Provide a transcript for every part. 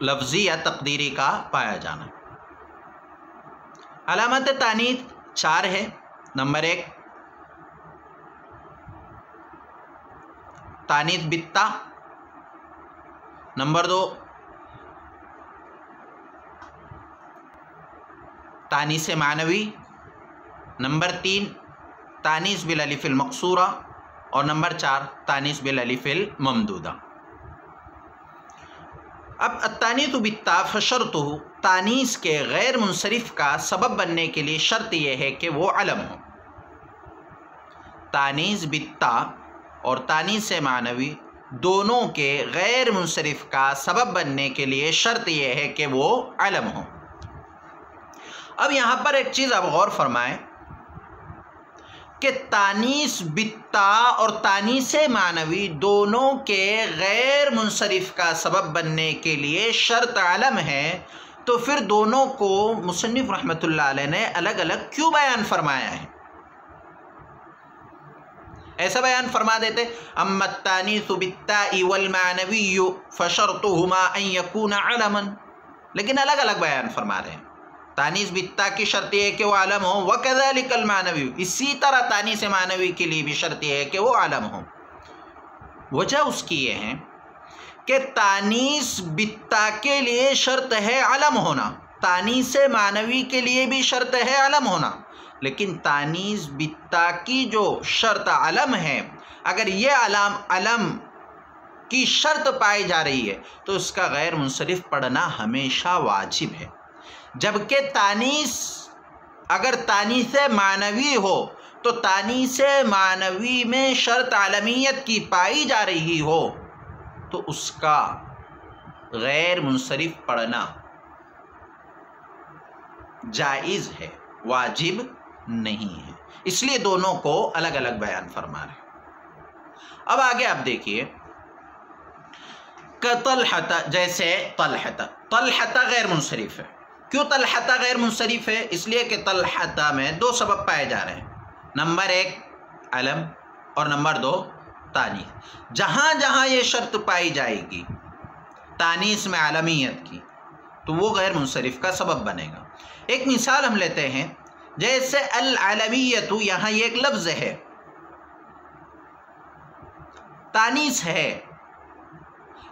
لفظی یا تقدیری کا پایا جانا۔ علامت تانیث 4 ہے۔ نمبر 1 تانیث بالتا، نمبر 2 تانیث معنوی، نمبر 3 تانیث بالالف المقصورہ، اور نمبر 4 تانیث بالالف الممدودہ۔ اب التانیث بالتا فشرطہ، تانیث کے غیر منصرف کا سبب بننے کے لیے شرط یہ ہے کہ وہ علم ہو۔ تانیث بالتا اور تانیث معنوی دونوں کے غیر منصرف کا سبب بننے کے لیے شرط یہ ہے کہ وہ علم ہو۔ اب یہاں پر ایک چیز آپ غور فرمائیں کہ تانیث بالتا اور تانیث معنوی دونوں کے غیر منصرف کا سبب بننے کے لیے شرط علم ہے، تو پھر دونوں کو مصنف رحمۃ اللہ علیہ نے الگ الگ کیوں بیان فرمایا ہے؟ ایسا بیان فرما دیتے اما التانیث بالتاء والمعنوی فشرطہما ان یکون علما، لیکن الگ الگ بیان فرما رہے ہیں۔ تانیث بالتا کی شرط یہ ہے کہ وہ علم ہو، وکذالک المعنوی، اسی طرح تانیث معنوی کے لیے بھی شرط یہ ہے کہ وہ علم ہو۔ وجہ اس کی یہ ہے کہ تانیث بالتا کے لیے شرط ہے علم ہونا، تانیث معنوی کے لیے بھی شرط ہے علم ہونا، لیکن تانیث بالتا کی جو شرط علم ہے، اگر یہ علم کی شرط پائی جا رہی ہے تو اس کا غیر منصرف پڑھنا ہمیشہ واجب ہے، جبکہ تانیث اگر تانیث معنوی ہو تو تانیث معنوی میں شرط علمیت کی پائی جا رہی ہو تو اس کا غیر منصرف پڑھنا جائز ہے، واجب نہیں ہے، اس لیے دونوں کو الگ الگ بیان فرما رہے ہیں۔ اب آگے آپ دیکھیے طلحہ، جیسے طلحہ غیر منصرف ہے۔ کیوں طلحہ غیر منصرف ہے؟ اس لیے کہ طلحہ میں 2 سبب پائے جا رہے ہیں، نمبر 1 علم اور نمبر 2 تانیث۔ جہاں جہاں یہ شرط پائی جائے گی تانیث میں علمیت کی تو وہ غیر منصرف کا سبب بنے گا۔ ایک مثال ہم لیتے ہیں، جیسے العلمیت، یہاں یہ ایک لفظ ہے، تانیث ہے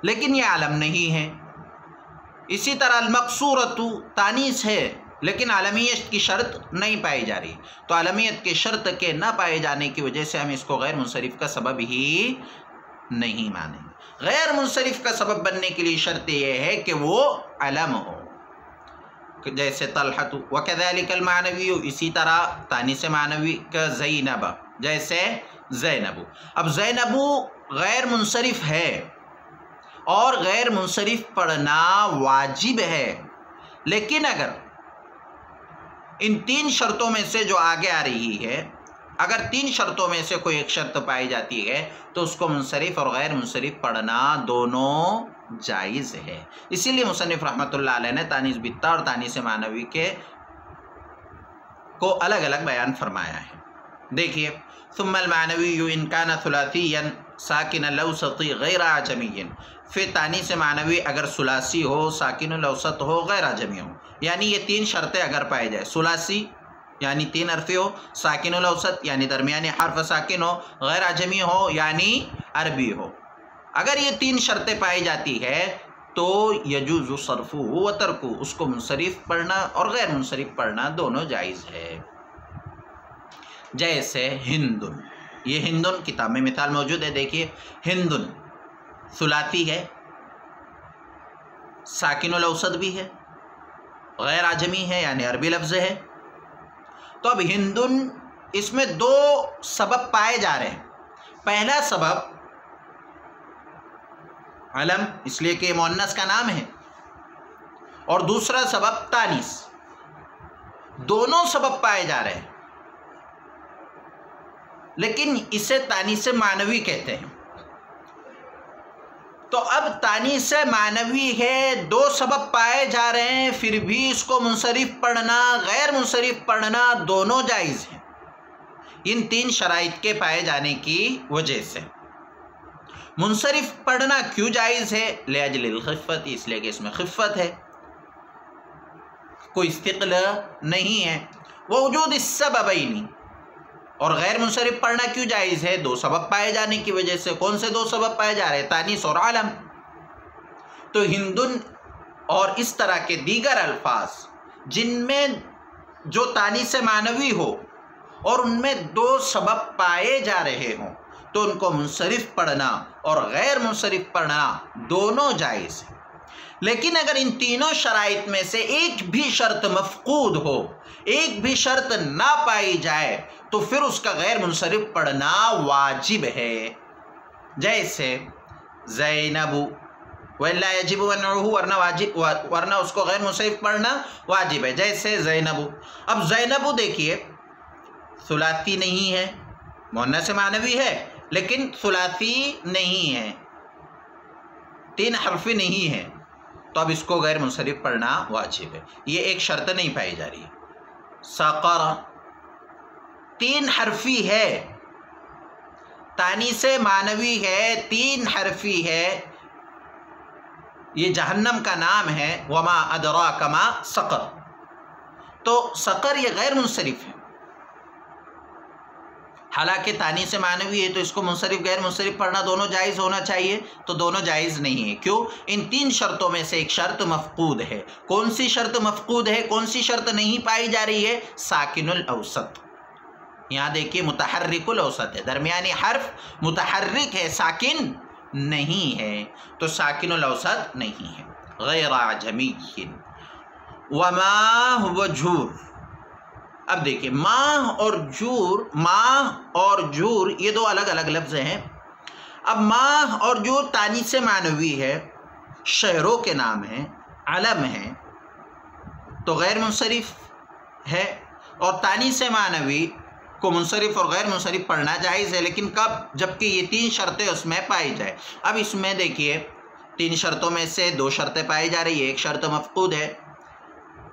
لیکن یہ علم نہیں ہے۔ اسی طرح المقصورۃ تانیث ہے لیکن علمیت کی شرط نہیں پائی جا رہی، تو علمیت کی شرط کے نہ پائے جانے کی وجہ سے ہم اس کو غیر منصرف کا سبب ہی نہیں مانیں گے۔ غیر منصرف کا سبب بننے کے لیے شرط یہ ہے کہ وہ علم ہو، جیسے طلحہ، وکذالک المعنوی، اسی طرح تانیث معنوی کا زینب، جیسے زینب۔ اب زینب غیر منصرف ہے اور غیر منصرف پڑھنا واجب ہے، لیکن اگر ان 3 شرطوں میں سے جو آگے آ رہی ہے، اگر 3 شرطوں میں سے کوئی ایک شرط پائی جاتی ہے تو اس کو منصرف اور غیر منصرف پڑھنا دونوں جائز ہے۔ اسی لیے مصنف رحمۃ اللہ علیہ نے تانیث بالتا اور تانیث معنوی کو الگ الگ بیان فرمایا ہے۔ دیکھیے ثم المعنوی ان کان ثلاثیا ساکن الاوسط غیر عجمی، پھر تانیث معنوی اگر ثلاثی ہو، ساکن الاوسط ہو، غیر عجمی ہو، یعنی یہ 3 شرطیں اگر پائی جائے، ثلاثی یعنی 3 حرفی ہو، ساکن الاوسط یعنی درمیانی حرف ساکن ہو، غیر عجمی ہو یعنی عربی ہو، اگر یہ 3 شرطیں پائی جاتی ہے تو یجوز صرفہ و ترکہ، اس کو منصرف پڑھنا اور غیر منصرف پڑھنا دونوں جائز ہے۔ جیسے ہندن، یہ ہندن کتاب میں مثال موجود ہے، دیکھیے ہندن ثلاثی ہے، ساکن الاوسط بھی ہے، غیر عجمی ہے یعنی عربی لفظ ہے۔ تو اب ہندن اس میں 2 سبب پائے جا رہے ہیں۔ پہلا سبب علم، اس لیے کہ مؤنث کا نام ہے، اور دوسرا سبب تانیث، دونوں سبب پائے جا رہے ہیں، لیکن اسے تانیث معنوی کہتے ہیں۔ تو اب تانیث معنوی ہے، 2 سبب پائے جا رہے ہیں، پھر بھی اس کو منصرف پڑھنا غیر منصرف پڑھنا دونوں جائز ہیں، ان 3 شرائط کے پائے جانے کی وجہ سے۔ منصرف پڑھنا کیوں جائز ہے؟ لأجل الخفت، اس لیے کہ اس میں خفت ہے، کوئی ثقل نہیں ہے۔ ووجود السببین، اور غیر منصرف پڑھنا کیوں جائز ہے؟ دو سبب پائے جانے کی وجہ سے۔ کون سے دو سبب پائے جا رہے ہیں؟ تانیث اور علم۔ تو ہندن اور اس طرح کے دیگر الفاظ جن میں جو تانیث معنوی ہو اور ان میں دو سبب پائے جا رہے ہوں تو ان کو منصرف پڑھنا اور غیر منصرف پڑھنا دونوں جائز ہے۔ لیکن اگر ان تینوں شرائط میں سے ایک بھی شرط مفقود ہو، ایک بھی شرط نہ پائی جائے، تو پھر اس کا غیر منصرف پڑھنا واجب ہے۔ جیسے زینب، وَإِلَّا يَجِبُ مَنْعُهُ، ورنہ اس کو غیر منصرف پڑھنا واجب ہے۔ جیسے زینب، اب زینب دیکھیے ثلاثی نہیں ہے، مؤنث معنوی ہے لیکن ثلاثی نہیں ہے، تین حرفی نہیں ہے، تو اب اس کو غیر منصرف پڑھنا واجب ہے۔ یہ ایک شرط نہیں پائی جا رہی ہے۔ سقر تین حرفی ہے، تانیث معنوی ہے، تین حرفی ہے، یہ جہنم کا نام ہے۔ وما ادراک ما سقر، تو سقر یہ غیر منصرف ہے، حالانکہ تانیث معنوی ہے، تو اس کو منصرف غیر منصرف پڑھنا دونوں جائز ہونا چاہیے، تو دونوں جائز نہیں ہے۔ کیوں؟ ان تین شرطوں میں سے ایک شرط مفقود ہے۔ کون سی شرط مفقود ہے؟ کون سی شرط نہیں پائی جا رہی ہے؟ ساکن الاوسط۔ یہاں دیکھیے متحرک الاوسط ہے، درمیانی حرف متحرک ہے، ساکن نہیں ہے، تو ساکن الاوسط نہیں ہے۔ غیر اعجمی وما هو جور، اب دیکھیں ماہ اور جور یہ دو الگ الگ لفظ ہیں۔ اب ماہ اور جور تانیث معنوی ہے، شہروں کے نام ہیں، علم ہیں، تو غیر منصرف ہے، اور تانیث معنوی کو منصرف اور غیر منصرف پڑھنا جائز ہے، لیکن کب؟ جبکہ یہ تین شرطیں اس میں پائی جائے۔ اب اس میں دیکھیے تین شرطوں میں سے دو شرطیں پائی جا رہی ہے، ایک شرط مفقود ہے۔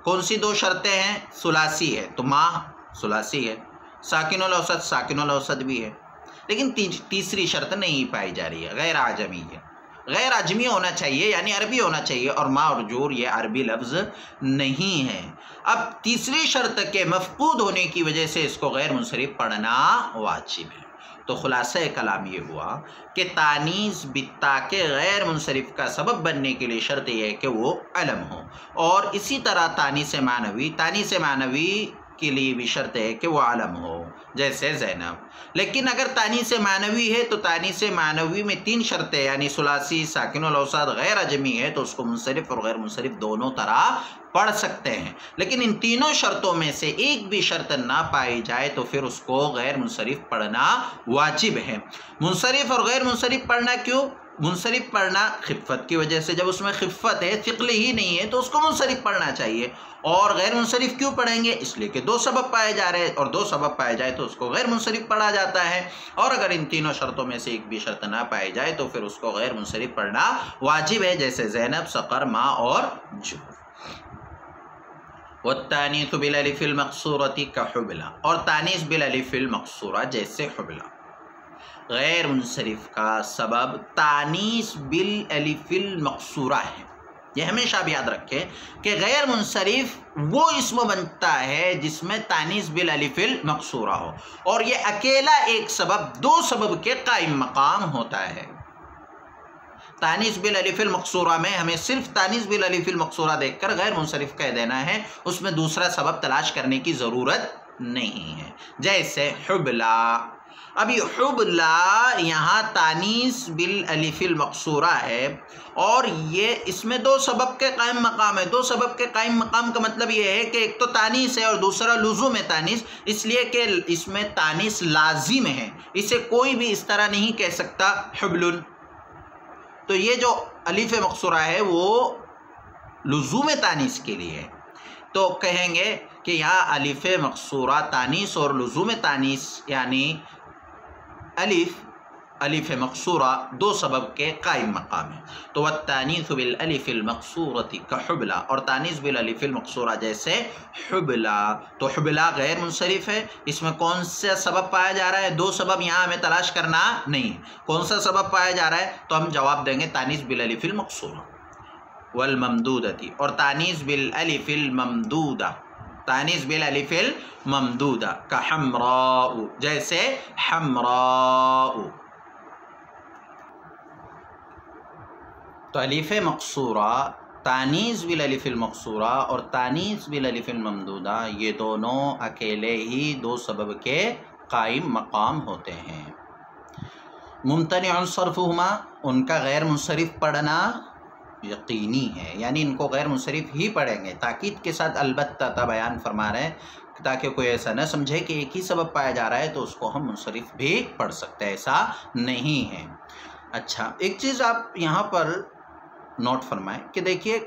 کون سی دو شرطیں ہیں؟ ثلاثی ہے، تو ماہ ثلاثی ہے، ساکن الاوسط ساکن الاوسط بھی ہے، لیکن تیسری شرط نہیں پائی جا رہی ہے، غیر اعجمی ہے۔ غیر اعجمی ہونا چاہیے یعنی عربی ہونا چاہیے، اور ماہ اور جور یہ عربی لفظ نہیں ہے۔ اب تیسری شرط کے مفقود ہونے کی وجہ سے اس کو غیر منصرف پڑھنا واجب ہے۔ تو خلاصہ کلام یہ ہوا کہ تانیث بالتا کے غیر منصرف کا سبب بننے کے لیے شرط یہ ہے کہ وہ علم ہو، اور اسی طرح تانیث معنوی کے لیے بھی شرط ہے کہ وہ علم ہو، جیسے زینب۔ لیکن اگر تانیث معنوی ہے تو تانیث معنوی میں تین شرطیں یعنی ثلاثی، ساکن الاوسط، غیر اعجمی ہے، تو اس کو منصرف اور غیر منصرف دونوں طرح پڑھ سکتے ہیں۔ لیکن ان تینوں شرطوں میں سے ایک بھی شرط نہ پائی جائے تو پھر اس کو غیر منصرف پڑھنا واجب ہے۔ منصرف اور غیر منصرف پڑھنا کیوں؟ منصرف پڑھنا خفت کی وجہ سے، جب اس میں خفت ہے، ثقل ہی نہیں ہے، تو اس کو منصرف پڑھنا چاہیے۔ اور غیر منصرف کیوں پڑھیں گے؟ اس لیے کہ دو سبب پائے جا رہے ہیں، اور دو سبب پائے جائے تو اس کو غیر منصرف پڑھا جاتا ہے، اور اگر ان تینوں شرطوں میں سے ایک بھی شرط نہ پائی جائے تو پھر اس کو غیر منصرف پڑھنا واجب ہے، جیسے زینب، سقر، ماں اور جور۔ والتانیث بالالف المقصورۃ کحبلہ، اور تانیث بالالف المقصورہ جیسے حبلہ۔ غیر منصرف کا سبب تانیث بالالف المقصورہ ہے۔ یہ ہمیشہ بھی یاد رکھیں کہ غیر منصرف وہ اسم بنتا ہے جس میں تانیث بالالف المقصورہ ہو، اور یہ اکیلا ایک سبب دو سبب کے قائم مقام ہوتا ہے۔ تانیث بالالف المقصورہ میں ہمیں صرف تانیث بالالف المقصورہ دیکھ کر غیر منصرف کہہ دینا ہے، اس میں دوسرا سبب تلاش کرنے کی ضرورت نہیں ہے، جیسے حبلہ۔ اب یہ حبلہ یہاں تانیث بالالف المقصورہ ہے، اور یہ اس میں دو سبب کے قائم مقام ہے۔ دو سبب کے قائم مقام کا مطلب یہ ہے کہ ایک تو تانیث ہے اور دوسرا لزوم ہے تانیث، اس لیے کہ اس میں تانیث لازم ہے، اسے کوئی بھی اس طرح نہیں کہہ سکتا حبل۔ تو یہ جو الف مقصورہ ہے وہ لزوم تانیث کے لیے ہے، تو کہیں گے کہ یہاں الف مقصورہ تانیث اور لزوم تانیث یعنی الف الف مقصورہ دو سبب کے قائم مقام ہے. تو والتانیث بالالف المقصورۃ کحبلا، اور تانیث بالالف المقصورہ جیسے حبلا. تو حبلا غیر منصرف ہے، اس میں کون سا سبب پایا جا رہا ہے؟ دو سبب یہاں ہمیں تلاش کرنا نہیں. کون سا سبب پایا جا رہا ہے؟ تو ہم جواب دیں گے تانیث بالالف المقصورہ. والممدودۃ، اور تانیث بالالف الممدودہ، تانیث بالالف الممدودہ کحمراء، جیسے حمراء. تو الف مقصورہ، تانیث بالالف المقصورہ اور تانیث بالالف الممدودہ یہ دونوں اکیلے ہی دو سبب کے قائم مقام ہوتے ہیں. ممتنع صرفہما، ان کا غیر منصرف پڑھنا یقینی ہے، یعنی ان کو غیر منصرف ہی پڑھیں گے. تاکید کے ساتھ البتہ بیان فرما رہے ہیں تاکہ کوئی ایسا نہ سمجھے کہ ایک ہی سبب پایا جا رہا ہے تو اس کو ہم منصرف بھی پڑھ سکتے ہیں، ایسا نہیں ہے. اچھا، ایک چیز آپ یہاں پر نوٹ فرمائیں کہ دیکھیے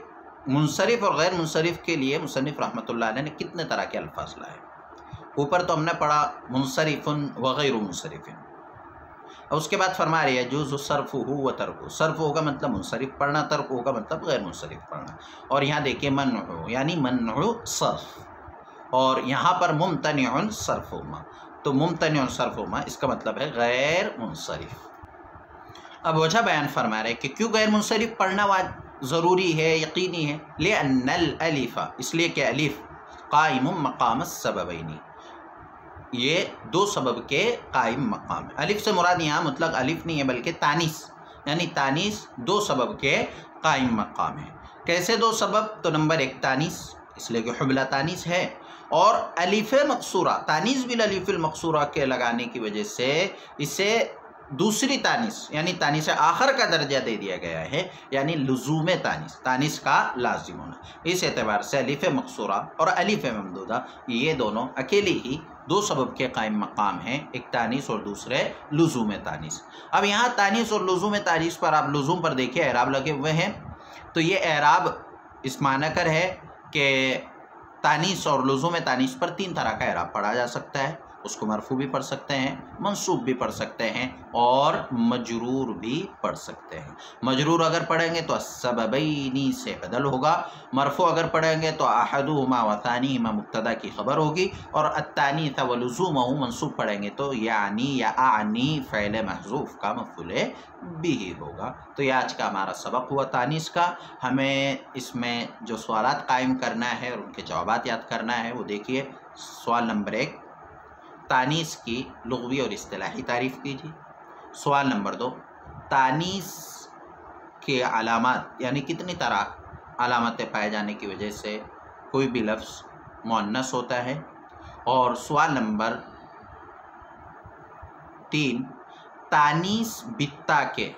منصرف اور غیر منصرف کے لیے مصنف رحمۃ اللہ علیہ نے کتنے طرح کے الفاظ لائے. اوپر تو ہم نے پڑھا منصرف وغیر منصرف، اور اس کے بعد فرما رہی ہے جوز صرف و ترک. صرف ہوگا مطلب منصرف پڑھنا، ترک ہوگا مطلب غیر منصرف پڑھنا. اور یہاں دیکھیے منع یعنی منع صرف، اور یہاں پر ممتنع صرفہما، تو ممتنع صرفہما اس کا مطلب ہے غیر منصرف. اب وجہ بیان فرما رہے کہ کیوں غیر منصرف پڑھنا ضروری ہے، یقینی ہے. لأن الالف، اس لیے کہ الف قائم مقام السببین، یہ دو سبب کے قائم مقام ہے. الف سے مراد یہاں مطلق الف نہیں ہے بلکہ تانیث، یعنی تانیث دو سبب کے قائم مقام ہے. کیسے دو سبب؟ تو نمبر ایک تانیث، اس لیے کہ حبلہ تانیث ہے، اور الف مقصورہ، تانیث بالالف المقصورہ کے لگانے کی وجہ سے اسے دوسری تانیث یعنی تانیث آخر کا درجہ دے دیا گیا ہے، یعنی لزوم تانیث، تانیث کا لازم ہونا. اس اعتبار سے الف مقصورہ اور الف ممدودہ یہ دونوں اکیلے ہی دو سبب کے قائم مقام ہیں، ایک تانیث اور دوسرے لزوم تانیث. اب یہاں تانیث اور لزوم تانیث پر آپ لزوم پر دیکھیں اعراب لگے ہوئے ہیں. تو یہ اعراب اس معنی کر ہے کہ تانیث اور لزوم تانیث پر تین طرح کا اعراب پڑھا جا سکتا ہے. اس کو مرفوع بھی پڑھ سکتے ہیں، منصوب بھی پڑھ سکتے ہیں، اور مجرور بھی پڑھ سکتے ہیں. مجرور اگر پڑھیں گے تو السببین سے بدل ہوگا، مرفوع اگر پڑھیں گے تو احدہما و ثانیہما مبتدا کی خبر ہوگی، اور التانیث و لزومہ منصوب پڑھیں گے تو یعنی یا اعنی فعل محذوف کا مفعول بھی ہوگا. تو یہ آج کا ہمارا سبق ہوا تانیث کا. ہمیں اس میں جو سوالات قائم کرنا ہے اور ان کے جوابات یاد کرنا ہے وہ دیکھیے. سوال نمبر 1، تانیث کی لغوی اور اصطلاحی تعریف کیجیے. سوال نمبر 2، تانیث کے علامات یعنی کتنی طرح علامتیں پائے جانے کی وجہ سے کوئی بھی لفظ مؤنث ہوتا ہے. اور سوال نمبر 3، تانیث بالتا کے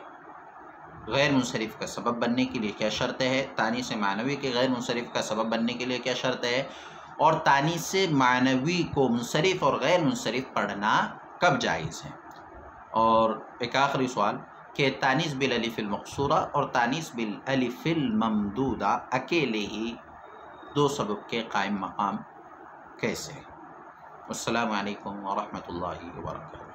غیر منصرف کا سبب بننے کے لیے کیا شرط ہے، تانیث معنوی کے غیر منصرف کا سبب بننے کے لیے کیا شرط ہے، اور تانیث معنوی کو منصرف اور غیر منصرف پڑھنا کب جائز ہے. اور ایک آخری سوال کہ تانیث بالالف المقصورہ اور تانیث بالالف الممدودہ اکیلے ہی دو سبب کے قائم مقام کیسے. السلام علیکم ورحمۃ اللہ وبرکاتہ.